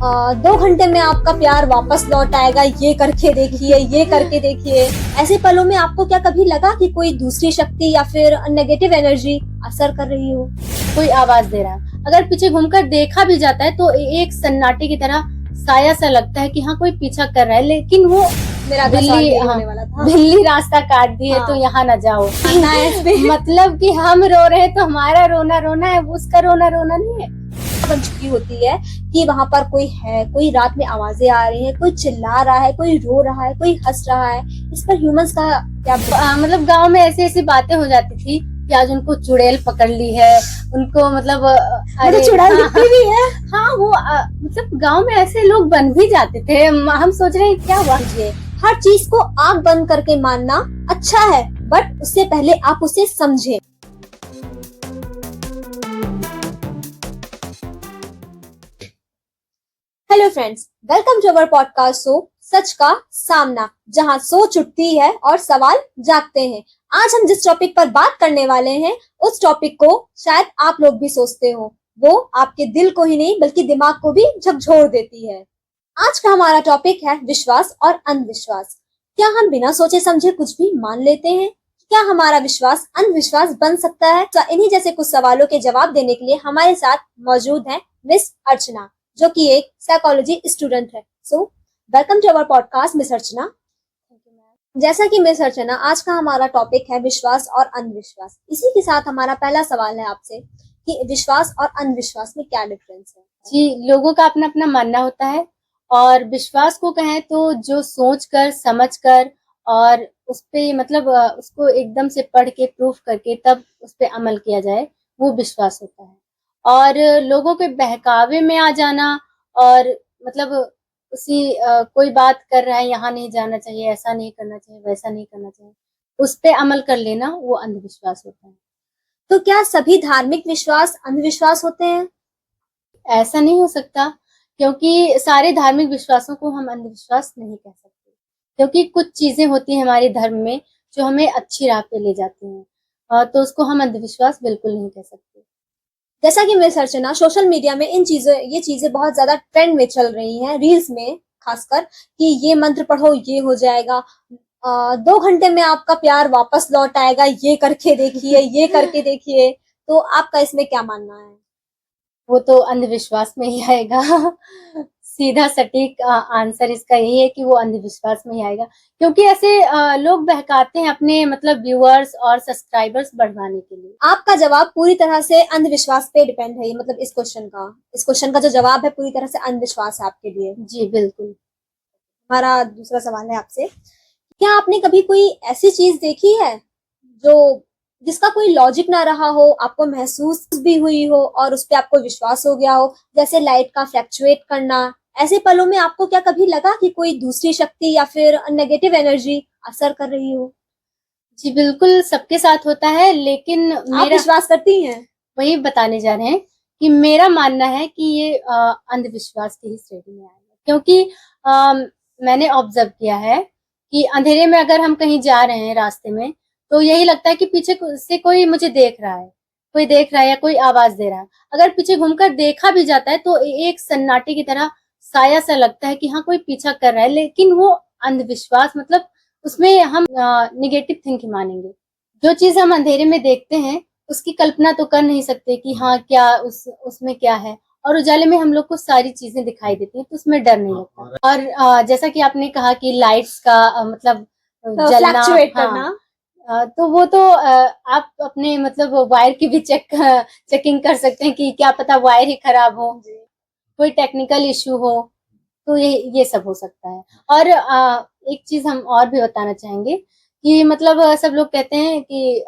2 घंटे में आपका प्यार वापस लौट आएगा, ये करके देखिए, ये करके देखिए। ऐसे पलों में आपको क्या कभी लगा कि कोई दूसरी शक्ति या फिर नेगेटिव एनर्जी असर कर रही हो? कोई आवाज दे रहा है, अगर पीछे घूमकर देखा भी जाता है तो एक सन्नाटे की तरह साया सा लगता है कि हाँ कोई पीछा कर रहा है, लेकिन वो मेरा बिल्ली होने वाला था। बिल्ली रास्ता काट दी है हाँ। तो यहाँ न जाओ। ऐसे मतलब कि हम रो रहे हैं तो हमारा रोना रोना है, उसका रोना रोना नहीं है। बन चुकी होती है कि वहां पर कोई है, कोई रात में आवाजें आ रही हैं, कोई चिल्ला रहा है, कोई रो रहा है, कोई हंस रहा है। इस पर ह्यूमंस का क्या? मतलब गांव में ऐसी ऐसी बातें हो जाती थी कि आज उनको चुड़ैल पकड़ ली है, उनको मतलब अरे चुड़ैल दिखती भी है। हाँ वो मतलब गांव में ऐसे लोग बन भी जाते थे। हम सोच रहे हैं क्या हुआ। हर चीज को आंख बंद करके मानना अच्छा है, बट उससे पहले आप उसे समझें। Hello friends, welcome to our podcast show सच का सामना, जहां सोच उठती है और सवाल जागते हैं। आज हम जिस टॉपिक पर बात करने वाले हैं, उस टॉपिक को शायद आप लोग भी सोचते हो। वो आपके दिल को ही नहीं बल्कि दिमाग को भी झकझोर देती है। आज का हमारा टॉपिक है विश्वास और अंधविश्वास। क्या हम बिना सोचे समझे कुछ भी मान लेते हैं? क्या हमारा विश्वास अंधविश्वास बन सकता है? तो इन्हीं जैसे कुछ सवालों के जवाब देने के लिए हमारे साथ मौजूद है मिस अर्चना, जो कि एक साइकोलॉजी स्टूडेंट है। So welcome to our podcast miss Archana. जैसा कि मिस अर्चना, आज का हमारा टॉपिक है विश्वास और अंधविश्वास। इसी के साथ हमारा पहला सवाल है आपसे कि विश्वास और अंधविश्वास में क्या डिफरेंस है? जी, लोगों का अपना अपना मानना होता है, और विश्वास को कहें तो जो सोच कर समझ कर और उस पे मतलब उसको एकदम से पढ़ के प्रूफ करके तब उस पे अमल किया जाए, वो विश्वास होता है। और लोगों के बहकावे में आ जाना और मतलब कोई बात कर रहा है, यहाँ नहीं जाना चाहिए, ऐसा नहीं करना चाहिए, वैसा नहीं करना चाहिए, उस पे अमल कर लेना, वो अंधविश्वास होता है। तो क्या सभी धार्मिक विश्वास अंधविश्वास होते हैं? ऐसा नहीं हो सकता, क्योंकि सारे धार्मिक विश्वासों को हम अंधविश्वास नहीं कह सकते, क्योंकि कुछ चीजें होती हैं हमारे धर्म में जो हमें अच्छी राह पे ले जाती हैं, तो उसको हम अंधविश्वास बिल्कुल नहीं कह सकते। जैसा कि मिस अर्चना, सोशल मीडिया में ये चीजें बहुत ज्यादा ट्रेंड में चल रही हैं, रील्स में खासकर, कि ये मंत्र पढ़ो ये हो जाएगा, 2 घंटे में आपका प्यार वापस लौट आएगा, ये करके देखिए, ये करके देखिए। तो आपका इसमें क्या मानना है? वो तो अंधविश्वास में ही आएगा। सीधा सटीक आंसर इसका यही है कि वो अंधविश्वास में ही आएगा, क्योंकि ऐसे लोग बहकाते हैं अपने मतलब व्यूअर्स और सब्सक्राइबर्स बढ़वाने के लिए। आपका जवाब पूरी तरह से अंधविश्वास पे डिपेंड है, मतलब इस क्वेश्चन का जो जवाब है पूरी तरह से अंधविश्वास है आपके लिए। जी बिल्कुल। हमारा दूसरा सवाल है आपसे, क्या आपने कभी कोई ऐसी चीज देखी है जो जिसका कोई लॉजिक ना रहा हो, आपको महसूस भी हुई हो और उस पे आपको विश्वास हो गया हो, जैसे लाइट का फ्लक्चुएट करना? ऐसे पलों में आपको क्या कभी लगा कि कोई दूसरी शक्ति या फिर नेगेटिव एनर्जी असर कर रही हो? जी बिल्कुल, सबके साथ होता है, लेकिन आप मेरा विश्वास करती हैं? वही बताने जा रहे हैं कि मेरा मानना है कि ये अंधविश्वास की ही श्रेणी में आएगा, क्योंकि मैंने ऑब्जर्व किया है कि अंधेरे में अगर हम कहीं जा रहे हैं रास्ते में, तो यही लगता है कि पीछे से कोई मुझे देख रहा है, कोई देख रहा है या कोई आवाज दे रहा है। अगर पीछे घूमकर देखा भी जाता है तो एक सन्नाटे की तरह साया सा लगता है कि हाँ कोई पीछा कर रहा है, लेकिन वो अंधविश्वास मतलब उसमें हम निगेटिव थिंकिंग मानेंगे। जो चीज हम अंधेरे में देखते हैं उसकी कल्पना तो कर नहीं सकते कि हाँ क्या उसमें क्या है, और उजाले में हम लोग को सारी चीजें दिखाई देती हैं, तो उसमें डर नहीं लगता। और जैसा कि आपने कहा कि लाइट्स का मतलब जलना, फ्लक्चुएट करना। तो वो तो आप अपने मतलब वायर की भी चेकिंग कर सकते हैं कि क्या पता वायर ही खराब हो, कोई टेक्निकल इश्यू हो, तो ये सब हो सकता है। और एक चीज हम और भी बताना चाहेंगे कि मतलब सब लोग कहते हैं कि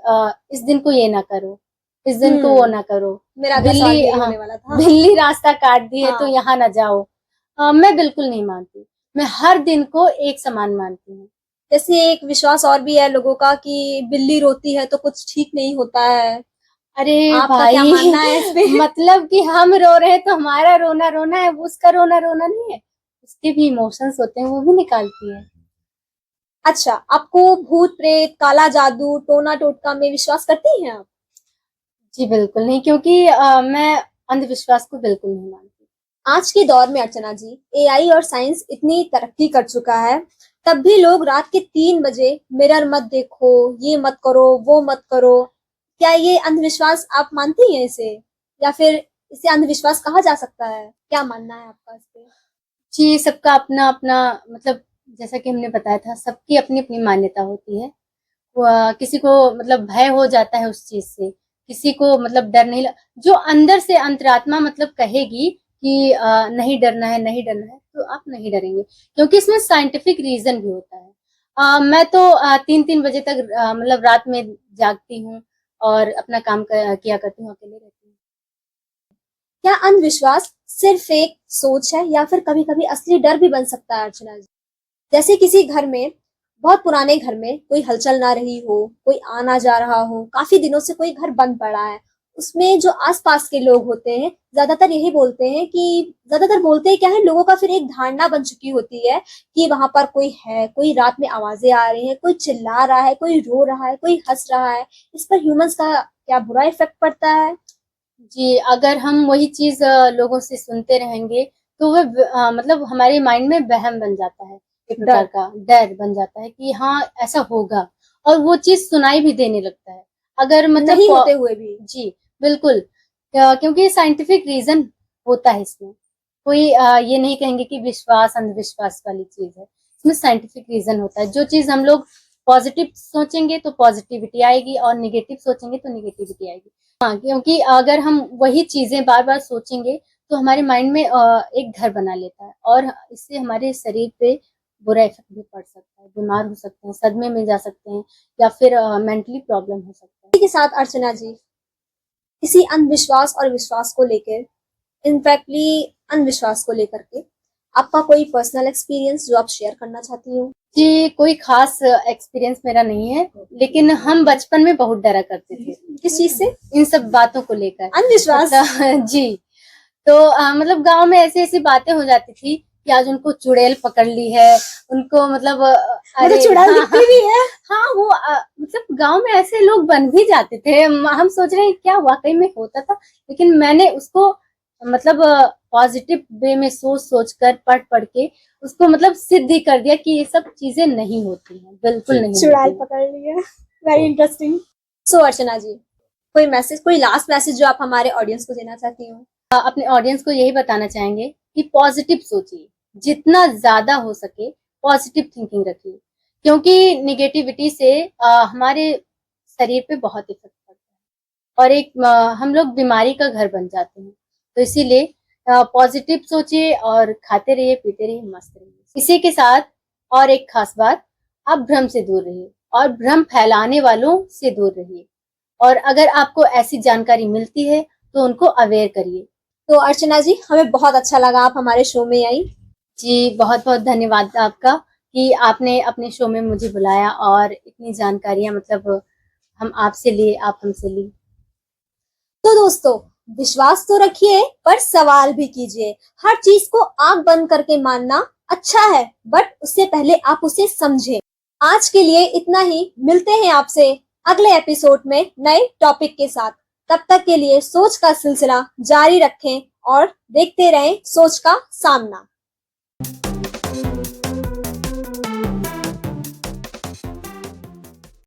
इस दिन को ये ना करो, इस दिन को वो ना करो, मेरा बिल्ली होने वाला था। बिल्ली रास्ता काट दी है तो हाँ। यहाँ ना जाओ। मैं बिल्कुल नहीं मानती, मैं हर दिन को एक समान मानती हूँ। जैसे एक विश्वास और भी है लोगों का कि बिल्ली रोती है तो कुछ ठीक नहीं होता है। अरे आपका क्या भाई, मानना है इस पे? मतलब कि हम रो रहे हैं तो हमारा रोना रोना है, उसका रोना रोना नहीं है, उसके भी इमोशंस होते हैं, वो भी निकालती है। अच्छा, आपको भूत प्रेत, काला जादू, टोना टोटका में विश्वास करती हैं आप? जी बिल्कुल नहीं, क्योंकि मैं अंधविश्वास को बिल्कुल नहीं मानती। आज के दौर में अर्चना जी, एआई और साइंस इतनी तरक्की कर चुका है, तब भी लोग रात के 3 बजे मिरर मत देखो, ये मत करो, वो मत करो। क्या ये अंधविश्वास आप मानती हैं इसे, या फिर इसे अंधविश्वास कहा जा सकता है? क्या मानना है आपका इस पे? जी, सबका अपना अपना मतलब, जैसा कि हमने बताया था, सबकी अपनी अपनी मान्यता होती है। किसी को मतलब भय हो जाता है उस चीज से, किसी को मतलब डर नहीं जो अंदर से अंतरात्मा मतलब कहेगी कि नहीं डरना है, नहीं डरना है, तो आप नहीं डरेंगे, क्योंकि इसमें साइंटिफिक रीजन भी होता है। मैं तो 3-3 बजे तक मतलब रात में जागती हूँ और अपना काम किया करती हूँ, अकेले रहती हूँ। क्या अंधविश्वास सिर्फ एक सोच है, या फिर कभी कभी असली डर भी बन सकता है अर्चना जी? जैसे किसी घर में, बहुत पुराने घर में कोई हलचल ना रही हो, कोई आना जा रहा हो, काफी दिनों से कोई घर बंद पड़ा है, उसमें जो आसपास के लोग होते हैं ज्यादातर यही बोलते हैं कि, ज्यादातर बोलते हैं क्या है, लोगों का फिर एक धारणा बन चुकी होती है कि वहां पर कोई है, कोई रात में आवाजें आ रही हैं, कोई चिल्ला रहा है, कोई रो रहा है, कोई हंस रहा है। इस पर ह्यूमंस का क्या बुरा इफेक्ट पड़ता है? जी, अगर हम वही चीज़ लोगों से सुनते रहेंगे, तो वो मतलब हमारे माइंड में वहम बन जाता है, एक प्रकार डर। का डर बन जाता है कि हाँ, ऐसा होगा, और वो चीज़ सुनाई भी देने लगता है। अगर मतलब नहीं होते हुए भी। जी, बिल्कुल। क्योंकि साइंटिफिक रीज़न होता है इसमें। कोई ये नहीं कहेंगे कि विश्वास, अंधविश्वास वाली चीज़ है। इसमें साइंटिफिक रीज़न होता है। जो चीज़ हम लोग पॉज़िटिव सोचेंगे, तो पॉज़िटिविटी आएगी, और नेगेटिव सोचेंगे, तो नेगेटिविटी आएगी। हाँ, क्योंकि अगर हम वही चीजें बार बार सोचेंगे, तो हमारे माइंड में एक घर बना लेता है, और इससे हमारे शरीर पे बुरा इफेक्ट भी पड़ सकता है, बीमार हो सकते हैं, सदमे में जा सकते हैं, या फिर मेंटली प्रॉब्लम हो सकता है। इसी के साथ अर्चना जी, किसी अंधविश्वास और विश्वास को लेकर, इनफैक्टली अंधविश्वास को लेकर के आपका कोई पर्सनल एक्सपीरियंस जो आप शेयर करना चाहती हो? जी, कोई खास एक्सपीरियंस मेरा नहीं है, लेकिन हम बचपन में बहुत डरा करते थे किस चीज से? इन सब बातों को लेकर। अंधविश्वास? मतलब जी, तो मतलब गांव में ऐसी ऐसी बातें हो जाती थी कि आज उनको चुड़ैल पकड़ ली है, उनको मतलब मुझे अरे चुड़ैल हाँ दिखती भी है। हाँ, वो मतलब गांव में ऐसे लोग बन भी जाते थे। हम सोच रहे हैं क्या वाकई में होता था, लेकिन मैंने उसको मतलब पॉजिटिव वे में सोच सोच कर, पढ़ पढ़ के उसको मतलब सिद्ध ही कर दिया कि ये सब चीजें नहीं होती हैं, बिल्कुल नहीं चुड़ैल होती हैं। पकड़ ली है। Very interesting. सो अर्चना जी, कोई मैसेज, कोई लास्ट मैसेज जो आप हमारे ऑडियंस को देना चाहती हो? अपने ऑडियंस को यही बताना चाहेंगे कि पॉजिटिव सोचिए, जितना ज्यादा हो सके पॉजिटिव थिंकिंग रखिए, क्योंकि निगेटिविटी से हमारे शरीर पे बहुत इफेक्ट पड़ता है, और एक हम लोग बीमारी का घर बन जाते हैं। तो इसीलिए पॉजिटिव सोचिए, और खाते रहिए, पीते रहिए, मस्त रहिए। इसी के साथ और एक खास बात, आप भ्रम से दूर रहिए, और भ्रम फैलाने वालों से दूर रहिए, और अगर आपको ऐसी जानकारी मिलती है तो उनको अवेयर करिए। तो अर्चना जी, हमें बहुत अच्छा लगा आप हमारे शो में आई। जी, बहुत बहुत धन्यवाद आपका कि आपने अपने शो में मुझे बुलाया, और इतनी जानकारियां मतलब हम आपसे लिए, आप हमसे ली। तो दोस्तों, विश्वास तो रखिए पर सवाल भी कीजिए। हर चीज को आंख बंद करके मानना अच्छा है, बट उससे पहले आप उसे समझें। आज के लिए इतना ही, मिलते हैं आपसे अगले एपिसोड में नए टॉपिक के साथ। तब तक के लिए सोच का सिलसिला जारी रखें और देखते रहें सोच का सामना।